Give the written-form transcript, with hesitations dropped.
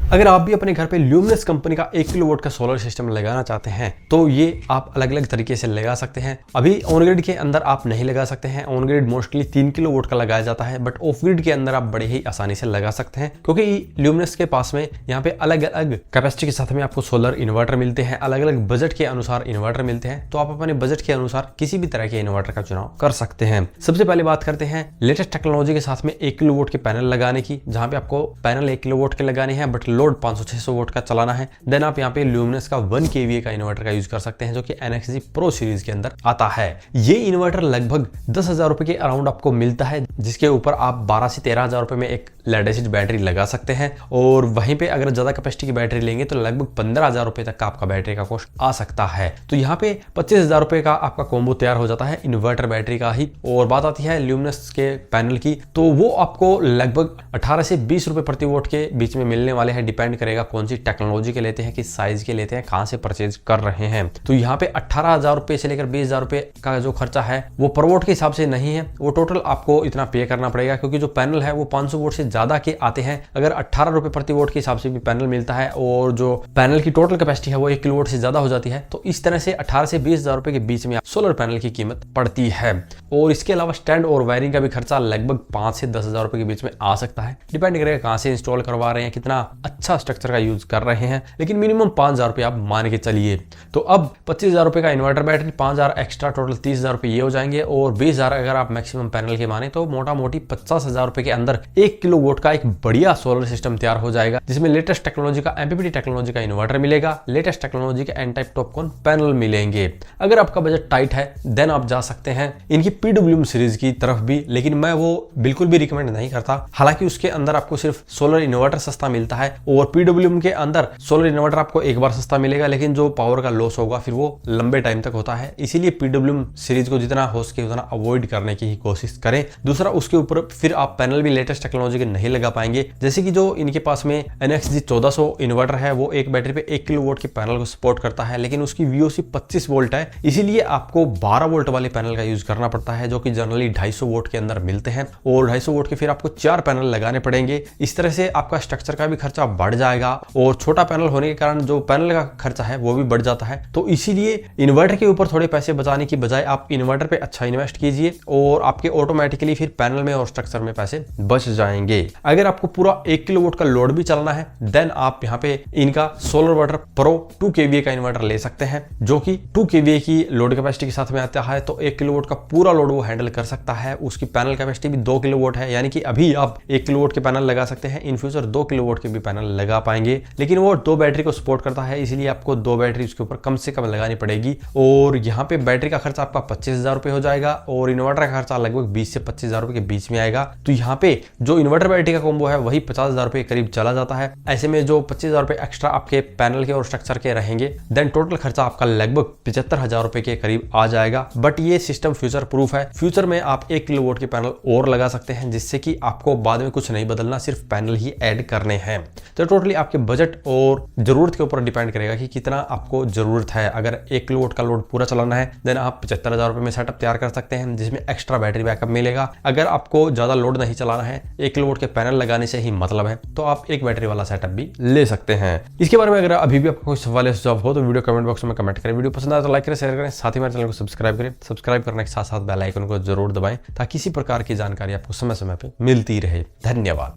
अगर आप भी अपने घर पे ल्यूमिनस कंपनी का 1 किलोवाट का सोलर सिस्टम लगाना चाहते हैं तो ये आप अलग अलग तरीके से लगा सकते हैं। अभी ऑन ग्रिड के अंदर आप नहीं लगा सकते हैं। ऑन ग्रिड मोस्टली 3 किलोवाट का लगाया जाता है, बट ऑफ ग्रिड के अंदर आप बड़े ही आसानी से लगा सकते हैं, क्योंकि ल्यूमिनस के पास में यहाँ पे अलग अलग कैपेसिटी के साथ में आपको सोलर इन्वर्टर मिलते हैं, अलग अलग बजट के अनुसार इन्वर्टर मिलते हैं। तो आप अपने बजट के अनुसार किसी भी तरह के इन्वर्टर का चुनाव कर सकते हैं। सबसे पहले बात करते हैं लेटेस्ट टेक्नोलॉजी के साथ में 1 किलोवाट के पैनल लगाने की, जहां पे आपको पैनल 1 किलोवाट के लगाने हैं बट लोड 500-600 वाट का चलाना है। देन आप यहाँ पे ल्यूमिनस का 1 kVA का इन्वर्टर का यूज कर सकते हैं, जो कि NXG Pro सीरीज के अंदर आता है। ये इन्वर्टर लगभग 10,000 रुपए के अराउंड आपको मिलता है, जिसके ऊपर आप 12 से 13,000 रुपए में एक लेड एसिड बैटरी लगा सकते हैं। और वहीं पे अगर ज्यादा कैपेसिटी की बैटरी लेंगे तो लगभग 15,000 रुपए तक का आपका बैटरी का कॉस्ट आ सकता है। तो यहाँ पे 25,000 रुपए का आपका कॉम्बो तैयार हो जाता है इन्वर्टर बैटरी का ही। और बात आती है ल्यूमिनस के पैनल की, तो वो आपको लगभग 18 से 20 रुपए प्रति वोट के बीच में मिलने वाले हैं। डिपेंड करेगा कौन सी टेक्नोलॉजी के लेते हैं, किस साइज के लेते हैं, कहां से परचेज कर रहे हैं। तो यहाँ पे 18,000 रुपए से लेकर 20,000 रुपए का जो खर्चा है वो पर वोट के हिसाब से नहीं है, वो टोटल आपको इतना पे करना पड़ेगा, क्योंकि जो पैनल है वो 500 वोट से ज्यादा के आते हैं। अगर 18 रुपए प्रति वोट के हिसाब से भी पैनल मिलता है और जो पैनल की टोटल कैपेसिटी है वो 1 किलोवाट से ज्यादा हो जाती है, तो इस तरह से 18 से 20,000 रुपए के बीच में सोलर पैनल की कीमत पड़ती है। और इसके अलावा स्टैंड और वायरिंग का भी खर्चा लगभग 5 से 10,000 रुपए के बीच में आ सकता है। डिपेंड करेगा कहां से इंस्टॉल करवा रहे हैं, कितना अच्छा स्ट्रक्चर का यूज कर रहे हैं, लेकिन मिनिमम 5,000 रुपए आप मान के चलिए। तो अब 25,000 रुपए का इन्वर्टर बैटरी, 5,000 एक्स्ट्रा, टोटल 30,000 रुपए ये हो जाएंगे। और 20,000 अगर आप मैक्सिमम पैनल के माने तो मोटा मोटी 50,000 रुपए के अंदर 1 किलोवाट का एक बढ़िया सोलर सिस्टम तैयार हो जाएगा, जिसमें लेटेस्ट टेक्नोलॉजी का MPPT टेक्नोलॉजी का इन्वर्टर मिलेगा, लेटेस्ट टेक्नोलॉजी के N टाइप टॉपकॉन पैनल मिलेंगे। अगर आपका बजट टाइट है देन आप जा सकते हैं इनकी PWM सीरीज की तरफ भी, लेकिन मैं वो बिल्कुल भी रिकमेंड नहीं करता। हालांकि उसके अंदर आपको सिर्फ सोलर इन्वर्टर सस्ता मिलता है और PWM के अंदर सोलर इन्वर्टर आपको एक बार सस्ता मिलेगा, लेकिन जो पावर का लॉस होगा फिर वो लंबे टाइम तक होता है। इसीलिए PWM सीरीज को जितना हो सके उतना अवॉइड करने की ही कोशिश करें। दूसरा, उसके ऊपर फिर आप पैनल भी लेटेस्ट टेक्नोलॉजी के नहीं लगा पाएंगे, जैसे कि जो इनके पास में NXG 1400 इन्वर्टर है वो एक बैटरी पे 1 किलोवाट के पैनल को सपोर्ट करता है, लेकिन उसकी VOC 25 वोल्ट है, इसीलिए आपको 12 वोल्ट वाले पैनल का यूज करना पड़ता है, जो कि जनरली 250 वोल्ट के अंदर मिलते हैं। और 250 वोल्ट के फिर आपको 4 पैनल लगाने पड़ेंगे। इस तरह से आपका स्ट्रक्चर का भी खर्चा बढ़ जाएगा और छोटा पैनल होने के कारण जो पैनल का खर्चा है वो भी बढ़ जाता है। तो इसीलिए इन्वर्टर के ऊपर थोड़े पैसे बचाने की बजाय आप इन्वर्टर पे अच्छा इन्वेस्ट कीजिए और आपके ऑटोमेटिकली फिर पैनल में और स्ट्रक्चर में पैसे बच जाएंगे। अगर आपको पूरा 1 किलोवाट का लोड भी चलाना है देन आप यहाँ पे इनका सोलर वाटर प्रो 2 kVA का इन्वर्टर ले सकते हैं, जो कि 2 kVA की लोड कैपेसिटी के साथ में आता है। तो 1 किलोवाट का पूरा लोड वो हैंडल कर सकता है। उसकी पैनल कैपेसिटी भी 2 किलोवाट है, यानी कि अभी आप 1 किलोवाट के पैनल लगा सकते हैं, इन फ्यूचर 2 किलोवाट के भी पैनल लगा पाएंगे, लेकिन वो 2 बैटरी को सपोर्ट करता है, इसलिए आपको 2 बैटरी उसके ऊपर कम से कम लगानी पड़ेगी। और यहाँ पे बैटरी का खर्चा आपका 25,000 रुपए हो जाएगा और इन्वर्टर का खर्चा लगभग 20 से 25,000 रुपए के बीच में आएगा। तो यहाँ पे जो इन्वर्टर बैटरी का कॉम्बो है वही 50,000 रुपए के करीब चला जाता है। ऐसे में जो 25,000 रुपए एक्स्ट्रा आपके पैनल के और स्ट्रक्चर के रहेंगे, देन टोटल खर्चा आपका लगभग 75,000 रुपए के करीब आ जाएगा। बट ये सिस्टम फ्यूचर प्रूफ है, फ्यूचर में आप 1 किलोवाट के पैनल और लगा सकते हैं, जिससे कि आपको बाद में कुछ नहीं बदलना, सिर्फ पैनल ही ऐड करने हैं। तो टोटली आपके बजट और जरूरत के ऊपर डिपेंड करेगा कि कितना आपको जरूरत है। अगर 1 किलोवाट का लोड पूरा चलाना है देन आप 75,000 रुपए में सेटअप तैयार कर सकते हैं, जिसमें एक्स्ट्रा बैटरी बैकअप मिलेगा। अगर आपको ज्यादा लोड नहीं चलाना है, 1 किलोवाट के पैनल लगाने से ही मतलब है, तो आप एक बैटरी वाला सेटअप भी ले सकते हैं। इसके बारे में अगर अभी भी आपको कोई सवाल या सुझाव हो तो वीडियो कमेंट बॉक्स में कमेंट करें। वीडियो पसंद आए तो लाइक करें, शेयर करें, साथ ही हमारे चैनल को सब्सक्राइब करें। सब्सक्राइब करने के साथ साथ बेल आइकन को जरूर दबाएं ताकि इसी प्रकार की जानकारी आपको समय समय पे मिलती रहे। धन्यवाद।